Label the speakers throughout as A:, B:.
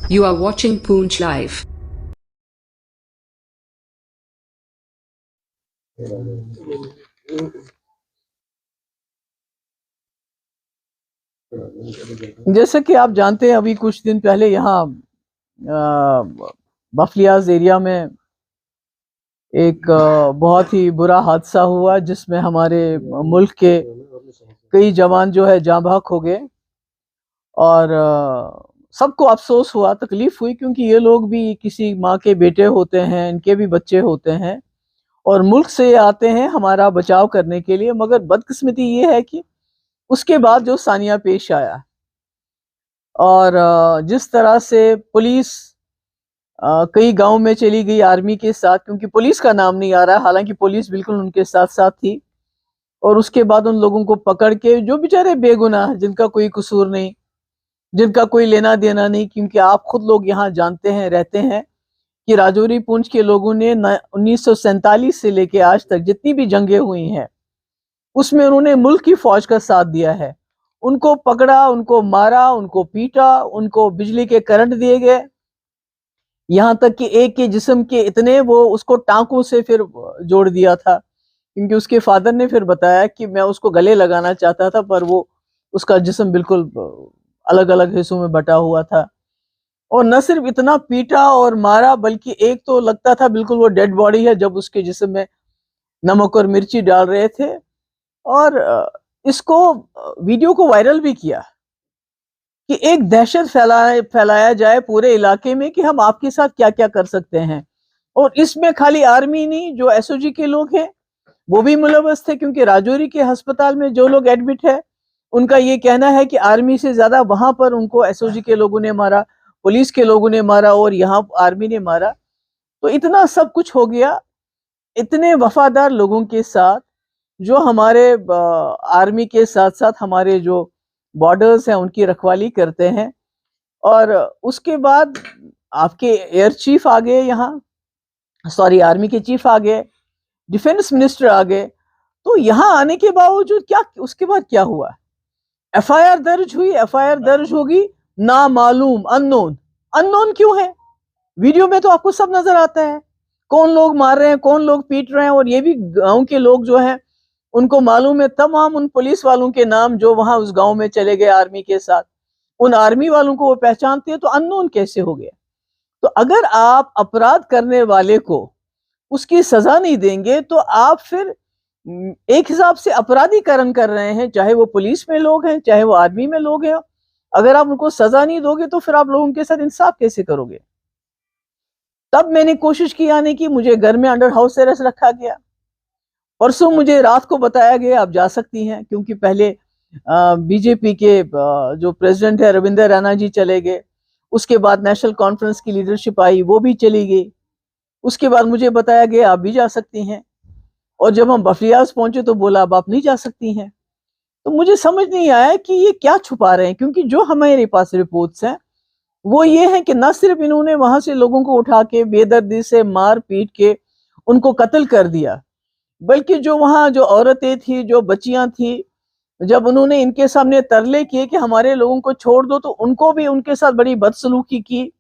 A: You are watching Poonch Live.
B: जैसे कि आप जानते हैं, अभी कुछ दिन पहले यहाँ बफलियाज एरिया में एक बहुत ही बुरा हादसा हुआ, जिसमें हमारे मुल्क के कई जवान जो है जाँ बहक हो गए। और सबको अफसोस हुआ, तकलीफ हुई, क्योंकि ये लोग भी किसी माँ के बेटे होते हैं, इनके भी बच्चे होते हैं और मुल्क से आते हैं हमारा बचाव करने के लिए। मगर बदकिस्मती ये है कि उसके बाद जो सानिया पेश आया और जिस तरह से पुलिस कई गांव में चली गई आर्मी के साथ, क्योंकि पुलिस का नाम नहीं आ रहा, हालांकि पुलिस बिल्कुल उनके साथ साथ थी। और उसके बाद उन लोगों को पकड़ के, जो बेचारे बेगुनाह, जिनका कोई कसूर नहीं, जिनका कोई लेना देना नहीं, क्योंकि आप खुद लोग यहाँ जानते हैं, रहते हैं कि राजौरी पुंछ के लोगों ने 1947 से लेके आज तक जितनी भी जंगें हुई हैं उसमें उन्होंने मुल्क की फौज का साथ दिया है। उनको पकड़ा, उनको मारा, उनको पीटा, उनको बिजली के करंट दिए गए, यहाँ तक कि एक के जिस्म के इतने, वो उसको टांकों से फिर जोड़ दिया था, क्योंकि उसके फादर ने फिर बताया कि मैं उसको गले लगाना चाहता था, पर वो उसका जिस्म बिल्कुल अलग अलग हिस्सों में बटा हुआ था। और न सिर्फ इतना पीटा और मारा, बल्कि एक तो लगता था बिल्कुल वो डेड बॉडी है जब उसके जिस्म में नमक और मिर्ची डाल रहे थे। और इसको वीडियो को वायरल भी किया कि एक दहशत फैलाया जाए पूरे इलाके में कि हम आपके साथ क्या क्या कर सकते हैं। और इसमें खाली आर्मी नहीं, जो एसओजी के लोग हैं वो भी मुलव्वस थे, क्योंकि राजौरी के अस्पताल में जो लोग एडमिट है उनका ये कहना है कि आर्मी से ज्यादा वहां पर उनको एसओजी के लोगों ने मारा, पुलिस के लोगों ने मारा और यहाँ आर्मी ने मारा। तो इतना सब कुछ हो गया, इतने वफादार लोगों के साथ, जो हमारे आर्मी के साथ साथ हमारे जो बॉर्डर्स हैं उनकी रखवाली करते हैं। और उसके बाद आपके एयर चीफ आ गए यहाँ, सॉरी आर्मी के चीफ आ गए, डिफेंस मिनिस्टर आ गए। तो यहाँ आने के बावजूद क्या, उसके बाद क्या हुआ? एफआईआर दर्ज हुई, एफआईआर दर्ज होगी, ना मालूम, अननोन। अननोन क्यों है? वीडियो में तो आपको सब नजर आता है, कौन लोग मार रहे हैं, कौन लोग पीट रहे हैं। और ये भी गांव के लोग जो हैं उनको मालूम है तमाम उन पुलिस वालों के नाम जो वहां उस गांव में चले गए आर्मी के साथ, उन आर्मी वालों को वो पहचानते हैं। तो अननोन कैसे हो गया? तो अगर आप अपराध करने वाले को उसकी सजा नहीं देंगे तो आप फिर एक हिसाब से अपराधीकरण कर रहे हैं, चाहे वो पुलिस में लोग हैं, चाहे वो आर्मी में लोग हैं। अगर आप उनको सजा नहीं दोगे तो फिर आप लोगों के साथ इंसाफ कैसे करोगे? तब मैंने कोशिश की आने की, मुझे घर में अंडर हाउस अरेस्ट रखा गया। परसों मुझे रात को बताया गया आप जा सकती हैं, क्योंकि पहले बीजेपी के जो प्रेसिडेंट है रविंदर रैना जी चले गए, उसके बाद नेशनल कॉन्फ्रेंस की लीडरशिप आई, वो भी चली गई। उसके बाद मुझे बताया गया आप भी जा सकती हैं। और जब हम बफलियाज पहुंचे तो बोला अब आप नहीं जा सकती हैं। तो मुझे समझ नहीं आया कि ये क्या छुपा रहे हैं, क्योंकि जो हमारे पास रिपोर्ट्स हैं वो ये है कि न सिर्फ इन्होंने वहां से लोगों को उठा के बेदर्दी से मार पीट के उनको कत्ल कर दिया, बल्कि जो वहां जो औरतें थी, जो बच्चियां थी, जब उन्होंने इनके सामने तरले किए कि हमारे लोगों को छोड़ दो, तो उनको भी उनके साथ बड़ी बदसलूकी की,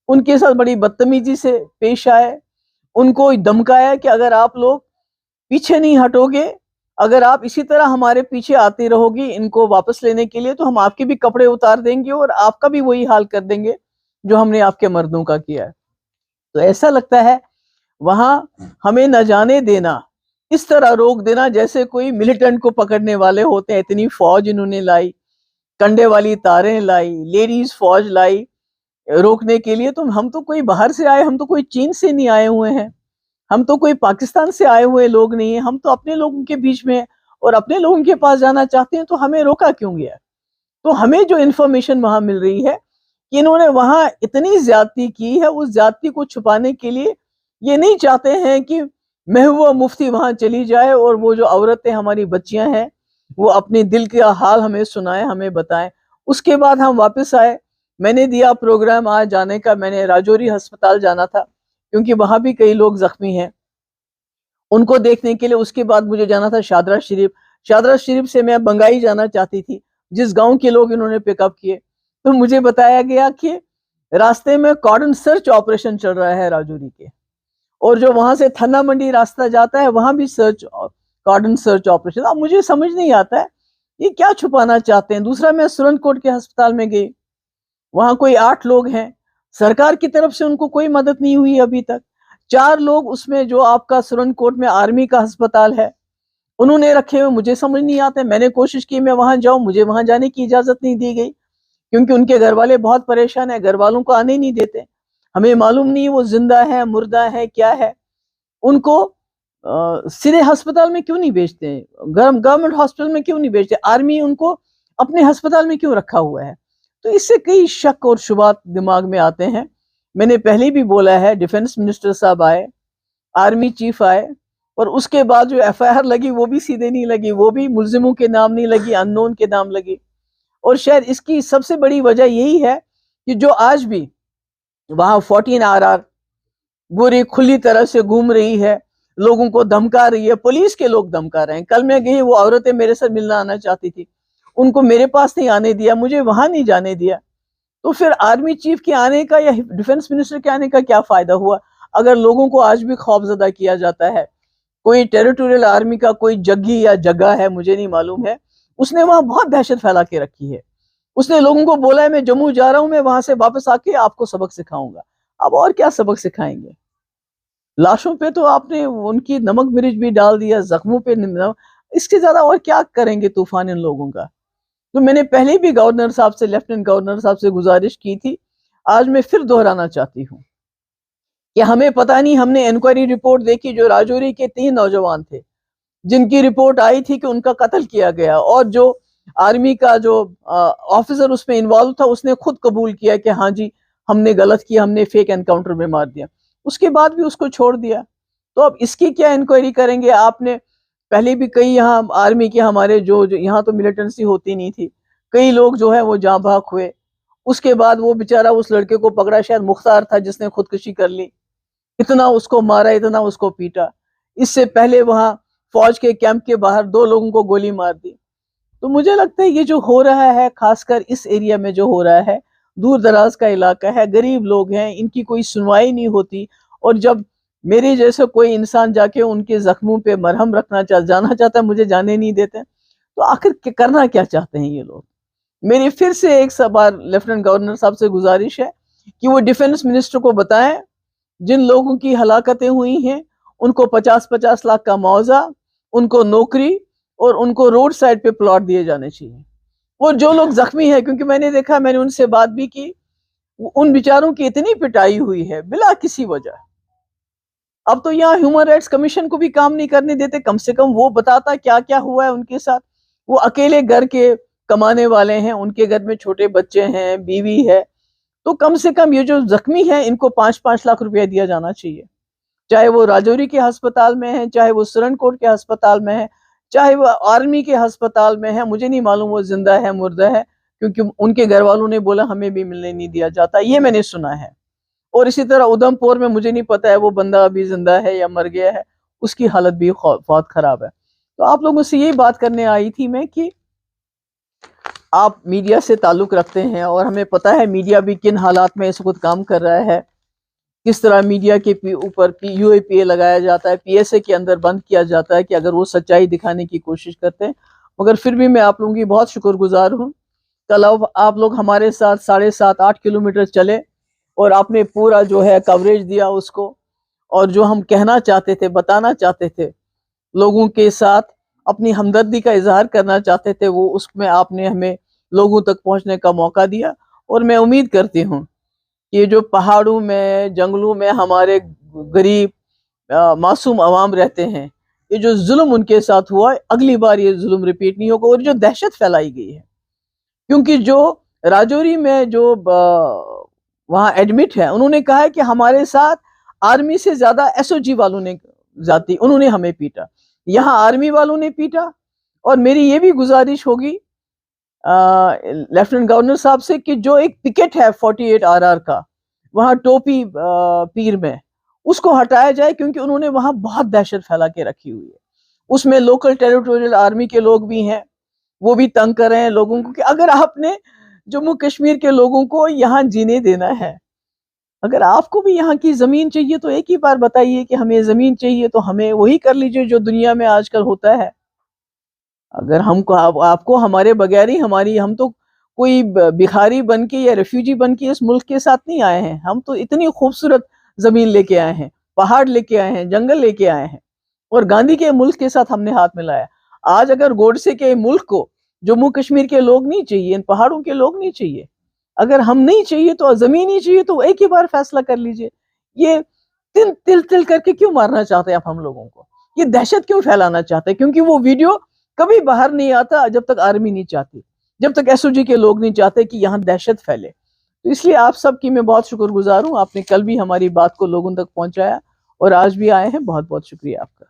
B: उनके साथ बड़ी बदतमीजी से पेश आए, उनको धमकाया कि अगर आप लोग पीछे नहीं हटोगे, अगर आप इसी तरह हमारे पीछे आती रहोगी इनको वापस लेने के लिए, तो हम आपके भी कपड़े उतार देंगे और आपका भी वही हाल कर देंगे जो हमने आपके मर्दों का किया है। तो ऐसा लगता है वहां हमें न जाने देना, इस तरह रोक देना जैसे कोई मिलिटेंट को पकड़ने वाले होते हैं। इतनी फौज इन्होंने लाई, कंडे वाली तारें लाई, लेडीज फौज लाई रोकने के लिए। तो हम तो कोई बाहर से आए, हम तो कोई चीन से नहीं आए हुए हैं, हम तो कोई पाकिस्तान से आए हुए लोग नहीं है, हम तो अपने लोगों के बीच में और अपने लोगों के पास जाना चाहते हैं। तो हमें रोका क्यों गया? तो हमें जो इन्फॉर्मेशन वहां मिल रही है कि इन्होंने वहां इतनी ज्यादती की है, उस ज्यादती को छुपाने के लिए ये नहीं चाहते हैं कि महबूबा मुफ्ती वहां चली जाए और वो जो औरतें हमारी बच्चियां हैं वो अपने दिल का हाल हमें सुनाए, हमें बताएं। उसके बाद हम वापस आए, मैंने दिया प्रोग्राम आज जाने का, मैंने राजौरी अस्पताल जाना था क्योंकि वहां भी कई लोग जख्मी हैं, उनको देखने के लिए। उसके बाद मुझे जाना था शादरा शरीफ, शादरा शरीफ से मैं बंगाई जाना चाहती थी, जिस गांव के लोग इन्होंने पिकअप किए। तो मुझे बताया गया कि रास्ते में कॉर्डन सर्च ऑपरेशन चल रहा है राजौरी के, और जो वहां से थन्ना मंडी रास्ता जाता है वहां भी कॉर्डन सर्च ऑपरेशन। अब मुझे समझ नहीं आता है ये क्या छुपाना चाहते हैं। दूसरा, मैं सुरनकोट के अस्पताल में गई, वहां कोई 8 लोग हैं, सरकार की तरफ से उनको कोई मदद नहीं हुई अभी तक। 4 लोग उसमें जो आपका सुरनकोट में आर्मी का अस्पताल है उन्होंने रखे हुए, मुझे समझ नहीं आता। मैंने कोशिश की मैं वहां जाऊं, मुझे वहां जाने की इजाजत नहीं दी गई, क्योंकि उनके घर वाले बहुत परेशान है, घर वालों को आने नहीं देते। हमें मालूम नहीं वो जिंदा है मुर्दा है क्या है। उनको सीधे अस्पताल में क्यों नहीं भेजते, गवर्नमेंट हॉस्पिटल में क्यों नहीं भेजते, आर्मी उनको अपने अस्पताल में क्यों रखा हुआ है। तो इससे कई शक और शुबात दिमाग में आते हैं। मैंने पहले भी बोला है, डिफेंस मिनिस्टर साहब आए, आर्मी चीफ आए, और उसके बाद जो एफआईआर लगी वो भी सीधे नहीं लगी, वो भी मुल्जिमों के नाम नहीं लगी, अननोन के नाम लगी। और शायद इसकी सबसे बड़ी वजह यही है कि जो आज भी वहां 14 RR बुरी खुली तरह से घूम रही है, लोगों को धमका रही है, पुलिस के लोग धमका रहे हैं। कल मैं गई, वो औरतें मेरे साथ मिलना आना चाहती थी, उनको मेरे पास नहीं आने दिया, मुझे वहां नहीं जाने दिया। तो फिर आर्मी चीफ के आने का या डिफेंस मिनिस्टर के आने का क्या फायदा हुआ, अगर लोगों को आज भी खौफजदा किया जाता है। कोई टेरिटोरियल आर्मी का कोई जग्गी या जगह है, मुझे नहीं मालूम है, उसने वहां बहुत दहशत फैला के रखी है। उसने लोगों को बोला है मैं जम्मू जा रहा हूं, मैं वहां से वापस आके आपको सबक सिखाऊंगा। अब और क्या सबक सिखाएंगे। लाशों पे तो आपने उनकी नमक मिर्च भी डाल दिया, जख्मों पे इसके ज्यादा और क्या करेंगे तूफान इन लोगों का। तो मैंने पहले भी गवर्नर साहब से, लेफ्टिनेंट गवर्नर साहब से गुजारिश की थी, आज मैं फिर दोहराना चाहती हूँ कि हमें पता नहीं, हमने इंक्वायरी रिपोर्ट देखी, जो राजौरी के 3 नौजवान थे जिनकी रिपोर्ट आई थी कि उनका कत्ल किया गया, और जो आर्मी का जो ऑफिसर उसमें इन्वॉल्व था उसने खुद कबूल किया कि हाँ जी हमने गलत किया, हमने फेक एनकाउंटर में मार दिया। उसके बाद भी उसको छोड़ दिया। तो अब इसकी क्या इंक्वायरी करेंगे। आपने पहले भी कई यहाँ आर्मी के हमारे जो यहाँ तो मिलिटेंसी होती नहीं थी, कई लोग जो है वो जाँ भाग हुए। उसके बाद वो बेचारा उस लड़के को पकड़ा, शायद मुख्तार था, जिसने खुदकुशी कर ली। इतना उसको मारा, इतना उसको पीटा। इससे पहले वहां फौज के कैंप के बाहर 2 लोगों को गोली मार दी। तो मुझे लगता है ये जो हो रहा है, खासकर इस एरिया में जो हो रहा है, दूर दराज का इलाका है, गरीब लोग हैं, इनकी कोई सुनवाई नहीं होती। और जब मेरे जैसे कोई इंसान जाके उनके जख्मों पे मरहम जाना चाहता है, मुझे जाने नहीं देते। तो आखिर करना क्या चाहते हैं ये लोग। मेरी फिर से एक बार लेफ्टिनेंट गवर्नर साहब से गुजारिश है कि वो डिफेंस मिनिस्टर को बताएं, जिन लोगों की हलाकतें हुई हैं उनको 50-50 लाख का मुआवजा, उनको नौकरी, और उनको रोड साइड पे प्लॉट दिए जाने चाहिए। और जो लोग जख्मी हैं, क्योंकि मैंने देखा, मैंने उनसे बात भी की, उन बेचारों की इतनी पिटाई हुई है बिला किसी वजह। अब तो यहाँ ह्यूमन राइट्स कमीशन को भी काम नहीं करने देते, कम से कम वो बताता क्या क्या हुआ है उनके साथ। वो अकेले घर के कमाने वाले हैं, उनके घर में छोटे बच्चे हैं, बीवी है। तो कम से कम ये जो जख्मी है इनको 5-5 लाख रुपया दिया जाना चाहिए, चाहे वो राजौरी के अस्पताल में है, चाहे वो सुरनकोट के अस्पताल में है, चाहे वो आर्मी के अस्पताल में है। मुझे नहीं मालूम वो जिंदा है मुर्दा है, क्योंकि उनके घर वालों ने बोला हमें भी मिलने नहीं दिया जाता, ये मैंने सुना है। और इसी तरह उधमपुर में मुझे नहीं पता है वो बंदा अभी जिंदा है या मर गया है, उसकी हालत भी बहुत खराब है। तो आप लोगों से यही बात करने आई थी मैं कि आप मीडिया से ताल्लुक रखते हैं, और हमें पता है मीडिया भी किन हालात में इस वक्त काम कर रहा है, किस तरह मीडिया के ऊपर UAPA लगाया जाता है, PSA के अंदर बंद किया जाता है कि अगर वो सच्चाई दिखाने की कोशिश करते हैं। मगर फिर भी मैं आप लोगों की बहुत शुक्रगुजार हूँ। कल आप लोग हमारे साथ 7.5-8 किलोमीटर चले और आपने पूरा जो है कवरेज दिया उसको, और जो हम कहना चाहते थे, बताना चाहते थे, लोगों के साथ अपनी हमदर्दी का इजहार करना चाहते थे, वो उसमें आपने हमें लोगों तक पहुंचने का मौका दिया। और मैं उम्मीद करती हूँ ये जो पहाड़ों में, जंगलों में हमारे गरीब मासूम आवाम रहते हैं, ये जो जुल्म उनके साथ हुआ, अगली बार ये जुल्म रिपीट नहीं होगा। और जो दहशत फैलाई गई है, क्योंकि जो राजौरी में जो वहाँ एडमिट है, उन्होंने कहा है कि हमारे साथ आर्मी से ज्यादा SOG वालों ने उन्होंने हमें पीटा, यहाँ आर्मी वालों ने पीटा। और मेरी ये भी गुजारिश होगी लेफ्टिनेंट गवर्नर साहब से कि जो एक पिकेट है 48 RR का वहां टोपी पीर में, उसको हटाया जाए, क्योंकि उन्होंने वहां बहुत दहशत फैला के रखी हुई है। उसमें लोकल टेरिटोरियल आर्मी के लोग भी हैं, वो भी तंग कर रहे हैं लोगों को कि अगर आपने जम्मू कश्मीर के लोगों को यहाँ जीने देना है। अगर आपको भी यहाँ की जमीन चाहिए तो एक ही बार बताइए कि हमें जमीन चाहिए, तो हमें वही कर लीजिए जो दुनिया में आजकल होता है। अगर हमको आपको हमारे बगैर ही हम तो कोई भिखारी बन के या रेफ्यूजी बन के इस मुल्क के साथ नहीं आए हैं। हम तो इतनी खूबसूरत जमीन लेके आए हैं, पहाड़ लेके आए हैं, जंगल लेके आए हैं, और गांधी के मुल्क के साथ हमने हाथ मिलाया। आज अगर गोडसे के मुल्क को जम्मू कश्मीर के लोग नहीं चाहिए, इन पहाड़ों के लोग नहीं चाहिए, अगर हम नहीं चाहिए तो जमीन ही चाहिए, तो एक ही बार फैसला कर लीजिए। ये तिल तिल तिल करके क्यों मारना चाहते हैं आप हम लोगों को? ये दहशत क्यों फैलाना चाहते हैं? क्योंकि वो वीडियो कभी बाहर नहीं आता जब तक आर्मी नहीं चाहती, जब तक एसओजी के लोग नहीं चाहते कि यहाँ दहशत फैले। तो इसलिए आप सबकी मैं बहुत शुक्रगुजार हूँ। आपने कल भी हमारी बात को लोगों तक पहुंचाया और आज भी आए हैं। बहुत बहुत शुक्रिया आपका।